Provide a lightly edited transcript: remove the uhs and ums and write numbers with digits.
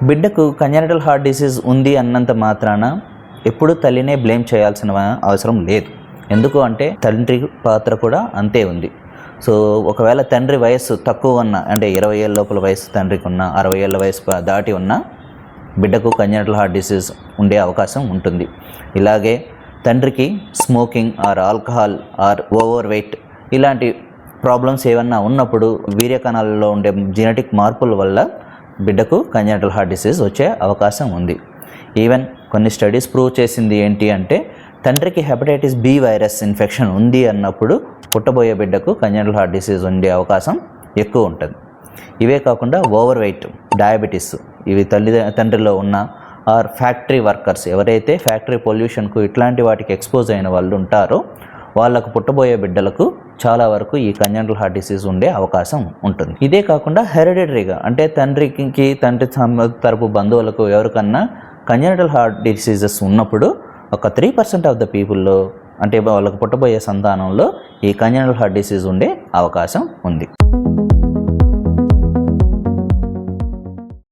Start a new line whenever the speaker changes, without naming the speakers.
బిడ్డకు congenital heart disease ఉంది అన్నంత మాత్రాన ఎప్పుడు తల్లినే బ్లేమ్ చేయాల్సిన అవసరం లేదు. ఎందుకు అంటే తండ్రి పాత్ర కూడా అంతే ఉంది. సో ఒకవేళ తండ్రి వయస్సు తక్కువ ఉన్న, అంటే 20 ఏళ్ళ లోపల వయసు తండ్రికి ఉన్న, 60 ఏళ్ళ వయసు దాటి ఉన్న బిడ్డకు కంజెనిటల్ హార్ట్ డిసీజ్ ఉండే అవకాశం ఉంటుంది. ఇలాగే తండ్రికి smoking or alcohol or overweight ఇలాంటి ప్రాబ్లమ్స్ ఏమన్నా ఉన్నప్పుడు వీర్యకణాలలో ఉండే జెనెటిక్ మార్పుల వల్ల బిడ్డకు కంజెనిటల్ హార్ట్ డిసీజ్ వచ్చే అవకాశం ఉంది. ఈవెన్ కొన్ని స్టడీస్ ప్రూవ్ చేసింది ఏంటి అంటే తండ్రికి హెపటైటిస్ బి వైరస్ ఇన్ఫెక్షన్ ఉంది అన్నప్పుడు పుట్టబోయే బిడ్డకు కంజెనిటల్ హార్ట్ డిసీజ్ ఉండే అవకాశం ఎక్కువ ఉంటుంది. ఇవే కాకుండా ఓవర్ వెయిట్, డయాబెటీస్ ఇవి తండ్రిలో ఉన్న ఆర్ ఫ్యాక్టరీ వర్కర్స్ ఎవరైతే ఫ్యాక్టరీ పొల్యూషన్కు ఇట్లాంటి వాటికి ఎక్స్పోజ్ అయిన వాళ్ళు ఉంటారో వాళ్ళకు పుట్టబోయే బిడ్డలకు చాలా వరకు ఈ కంజెనిటల్ హార్ట్ డిసీజ్ ఉండే అవకాశం ఉంటుంది. ఇదే కాకుండా హెరిడిటరీగా అంటే తండ్రి తరపు బంధువులకు ఎవరికన్నా కంజెనిటల్ హార్ట్ డిసీజెస్ ఉన్నప్పుడు ఒక 3% ఆఫ్ ద పీపుల్లో, అంటే వాళ్ళకు పుట్టబోయే సంతానంలో ఈ కంజెనిటల్ హార్ట్ డిసీజ్ ఉండే అవకాశం ఉంది.